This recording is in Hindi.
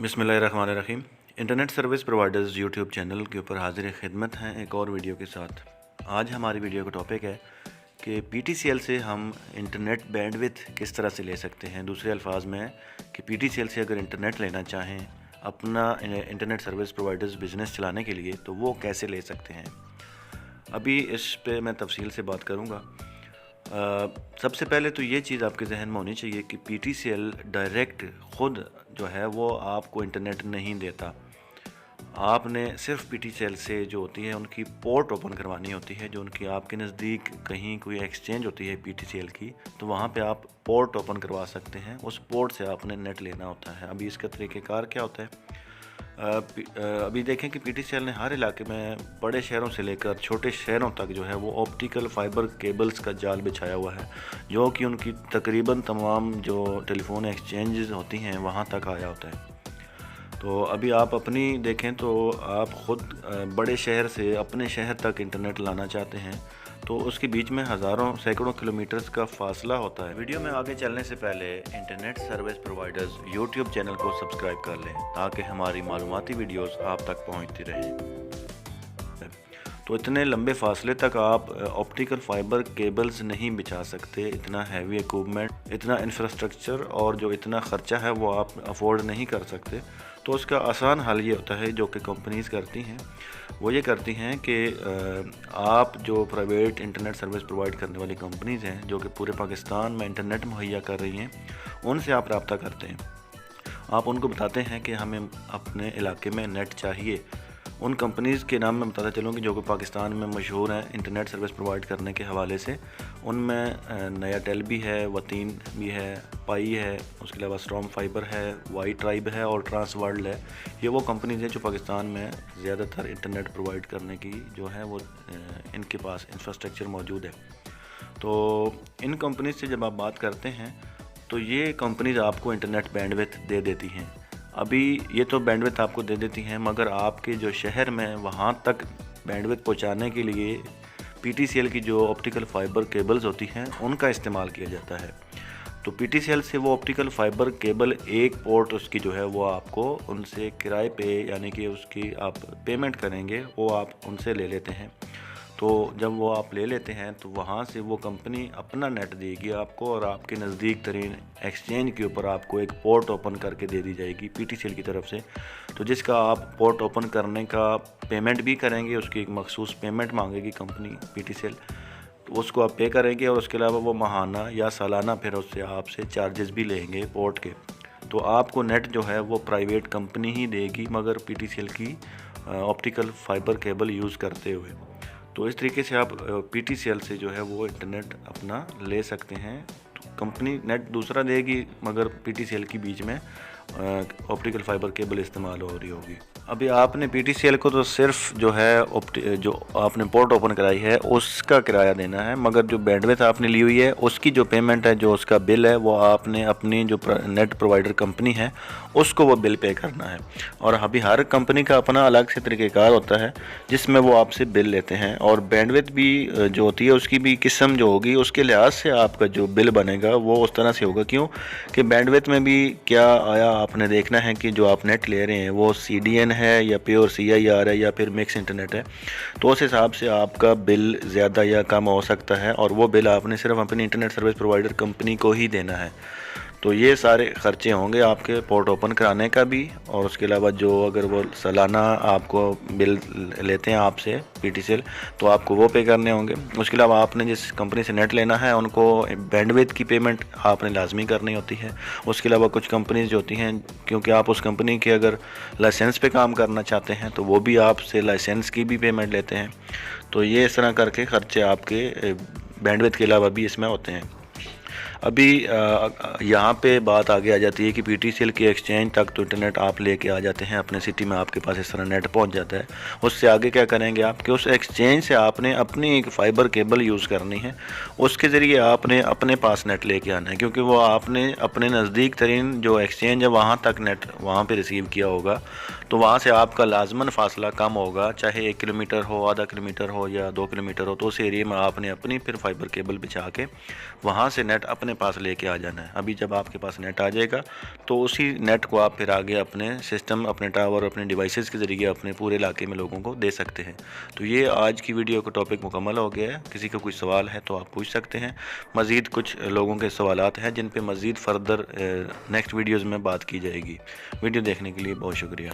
बिस्मिल्लाहिर्रहमानिर्रहीम। Internet service providers YouTube channel के ऊपर हाजिर खिदमत हैं एक और वीडियो के साथ। आज हमारी वीडियो का टॉपिक है कि PTCL से हम इंटरनेट बैंडविड्थ किस तरह से ले सकते हैं। दूसरे अल्फाज में कि PTCL से अगर इंटरनेट लेना चाहें अपना इंटरनेट सर्विस प्रोवाइडर्स बिज़नेस चलाने के लिए तो वो कैसे ले सकते हैं। अभी इस पे मैं तफसील से बात करूँगा। सबसे पहले तो ये चीज़ आपके जहन में होनी चाहिए कि PTCL डायरेक्ट ख़ुद जो है वो आपको इंटरनेट नहीं देता। आपने सिर्फ PTCL से जो होती है उनकी पोर्ट ओपन करवानी होती है। जो उनकी आपके नज़दीक कहीं कोई एक्सचेंज होती है PTCL की, तो वहाँ पे आप पोर्ट ओपन करवा सकते हैं। उस पोर्ट से आपने नेट लेना होता है। अभी इसका तरीक़ेकार क्या होता है, अभी देखें कि PTCL ने हर इलाके में बड़े शहरों से लेकर छोटे शहरों तक जो है वो ऑप्टिकल फाइबर केबल्स का जाल बिछाया हुआ है, जो कि उनकी तकरीबन तमाम जो टेलीफोन एक्सचेंजेस होती हैं वहाँ तक आया होता है। तो अभी आप अपनी देखें तो आप ख़ुद बड़े शहर से अपने शहर तक इंटरनेट लाना चाहते हैं तो उसके बीच में हज़ारों सैकड़ों किलोमीटर्स का फासला होता है। वीडियो में आगे चलने से पहले internet service providers YouTube channel को सब्सक्राइब कर लें ताकि हमारी मालूमाती वीडियोस आप तक पहुंचती रहें। तो इतने लंबे फासले तक आप ऑप्टिकल फाइबर केबल्स नहीं बिछा सकते। इतना हैवी इक्विपमेंट, इतना इंफ्रास्ट्रक्चर और जो इतना ख़र्चा है वो आप अफोर्ड नहीं कर सकते। तो उसका आसान हल ये होता है जो कि कंपनीज़ करती हैं, वो ये करती हैं कि आप जो प्राइवेट इंटरनेट सर्विस प्रोवाइड करने वाली कंपनीज़ हैं जो कि पूरे पाकिस्तान में इंटरनेट मुहैया कर रही हैं, उनसे आप रब्ता करते हैं। आप उनको बताते हैं कि हमें अपने इलाके में नेट चाहिए। उन कंपनीज़ के नाम मैं बताता चलूँ कि जो कि पाकिस्तान में मशहूर हैं इंटरनेट सर्विस प्रोवाइड करने के हवाले से। उनमें नयाटेल भी है, वतीन भी है, पाई है, उसके अलावा स्टॉर्म फाइबर है, वाई ट्राइब है और ट्रांसवर्ल्ड है। ये वो कंपनीज़ हैं जो पाकिस्तान में ज़्यादातर इंटरनेट प्रोवाइड करने की जो है वो इनके पास इंफ्रास्ट्रक्चर मौजूद है। तो इन कंपनीज़ से जब आप बात करते हैं तो ये कंपनीज़ आपको इंटरनेट बैंडविड्थ दे देती हैं। अभी ये तो बैंडविड्थ आपको दे देती हैं, मगर आपके जो शहर में वहाँ तक बैंडविड्थ पहुँचाने के लिए PTCL की जो ऑप्टिकल फाइबर केबल्स होती हैं उनका इस्तेमाल किया जाता है। तो PTCL से वो ऑप्टिकल फाइबर केबल एक पोर्ट उसकी जो है वो आपको उनसे किराए पे, यानी कि उसकी आप पेमेंट करेंगे, वो आप उनसे ले लेते हैं। तो जब वो आप ले लेते हैं तो वहाँ से वो कंपनी अपना नेट देगी आपको और आपके नज़दीक तरीन एक्सचेंज के ऊपर आपको एक पोर्ट ओपन करके दे दी जाएगी PTCL की तरफ से। तो जिसका आप पोर्ट ओपन करने का पेमेंट भी करेंगे, उसकी एक मखसूस पेमेंट मांगेगी कंपनी PTCL, तो उसको आप पे करेंगे और उसके अलावा वो माहाना या सालाना फिर उससे आपसे चार्जेस भी लेंगे पोर्ट के। तो आपको नेट जो है वो प्राइवेट कंपनी ही देगी, मगर PTCL की ऑप्टिकल फाइबर केबल यूज़ करते हुए। तो इस तरीके से आप PTCL से जो है वो इंटरनेट अपना ले सकते हैं। तो कंपनी नेट दूसरा देगी मगर PTCL के बीच में ऑप्टिकल फाइबर केबल इस्तेमाल हो रही होगी। अभी आपने PTCL को तो सिर्फ जो है जो आपने पोर्ट ओपन कराई है उसका किराया देना है, मगर जो बैंडविड्थ आपने ली हुई है उसकी जो पेमेंट है, जो उसका बिल है, वो आपने अपनी जो नेट प्रोवाइडर कंपनी है उसको वो बिल पे करना है। और अभी हर कंपनी का अपना अलग से तरीक़ेकार होता है जिसमें वो आपसे बिल लेते हैं। और बैंडविड्थ भी जो होती है उसकी भी किस्म जो होगी उसके लिहाज से आपका जो बिल बनेगा वो उस तरह से होगा। क्यों कि बैंडविड्थ में भी क्या आया आपने देखना है कि जो आप नेट ले रहे हैं वो CDN है या प्योर CIR है या फिर मिक्स इंटरनेट है। तो उस हिसाब से आपका बिल ज़्यादा या कम हो सकता है और वो बिल आपने सिर्फ अपनी इंटरनेट सर्विस प्रोवाइडर कंपनी को ही देना है। तो ये सारे ख़र्चे होंगे आपके पोर्ट ओपन कराने का भी, और उसके अलावा जो अगर वो सालाना आपको बिल लेते हैं आपसे PTCL तो आपको वो पे करने होंगे। उसके अलावा आपने जिस कंपनी से नेट लेना है उनको बैंडविड्थ की पेमेंट आपने लाजमी करनी होती है। उसके अलावा कुछ कंपनीज जो होती हैं, क्योंकि आप उस कंपनी के अगर लाइसेंस पे काम करना चाहते हैं तो वो भी आपसे लाइसेंस की भी पेमेंट लेते हैं। तो ये इस तरह करके ख़र्चे आपके बैंडविड्थ के अलावा भी इसमें होते हैं। अभी यहाँ पे बात आगे आ जाती है कि PTCL की एक्सचेंज तक तो इंटरनेट आप लेके आ जाते हैं, अपने सिटी में आपके पास इस तरह नेट पहुँच जाता है। उससे आगे क्या करेंगे आप कि उस एक्सचेंज से आपने अपनी एक फ़ाइबर केबल यूज़ करनी है, उसके ज़रिए आपने अपने पास नेट लेके आना है, क्योंकि वो आपने अपने नज़दीक तरीन जो एक्सचेंज है वहाँ तक नेट वहाँ पर रिसीव किया होगा। तो वहाँ से आपका लाजमन फासला कम होगा, चाहे 1 किलोमीटर हो, आधा किलोमीटर हो या 2 किलोमीटर हो। तो उस एरिया में आपने अपनी फिर फाइबर केबल बिछा के वहाँ से नेट अपने पास लेके आ जाना है। अभी जब आपके पास नेट आ जाएगा तो उसी नेट को आप फिर आगे अपने सिस्टम, अपने टावर, अपने डिवाइसेस के ज़रिए अपने पूरे इलाके में लोगों को दे सकते हैं। तो ये आज की वीडियो का टॉपिक मुकम्मल हो गया है। किसी का कोई सवाल है तो आप पूछ सकते हैं। मज़ीद कुछ लोगों के सवालात हैं जिन पे मज़ीद फ़र्दर नेक्स्ट वीडियोज़ में बात की जाएगी। वीडियो देखने के लिए बहुत शुक्रिया।